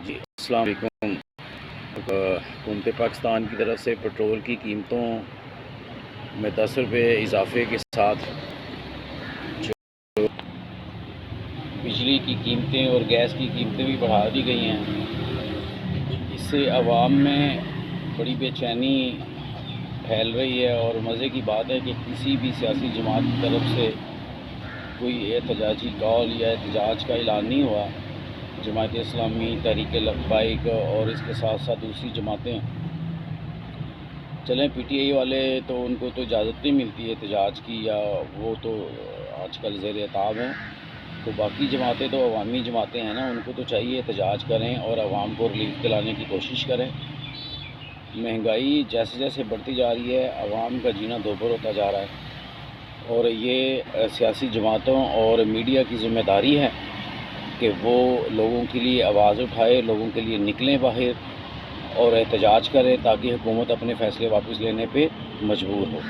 جی السلام علیکم۔ حکومت پاکستان کی طرف سے پٹرول کی قیمتوں میں 10 روپے اضافے کے ساتھ جو بجلی کی قیمتیں اور گیس کی قیمتیں بھی بڑھا دی گئی ہیں، اس سے عوام میں بڑی بے چینی پھیل رہی ہے۔ اور مزے کی بات ہے کہ کسی بھی سیاسی جماعت کی طرف سے کوئی احتجاجی کال یا احتجاج کا اعلان نہیں ہوا۔ جماعت اسلامی، تحریک لبیک اور اس کے ساتھ ساتھ دوسری جماعتیں چلیں، پی ٹی آئی والے تو ان کو تو اجازت نہیں ملتی احتجاج کی، یا وہ تو آج کل زیر اعتاب ہیں، تو باقی جماعتیں تو عوامی جماعتیں ہیں نا، ان کو تو چاہیے احتجاج کریں اور عوام کو ریلیف دلانے کی کوشش کریں۔ مہنگائی جیسے جیسے بڑھتی جا رہی ہے، عوام کا جینا دوبھر ہوتا جا رہا ہے، اور یہ سیاسی جماعتوں اور میڈیا کی ذمہ داری ہے کہ وہ لوگوں کے لیے آواز اٹھائے، لوگوں کے لیے نکلیں باہر اور احتجاج کریں تاکہ حکومت اپنے فیصلے واپس لینے پہ مجبور ہو۔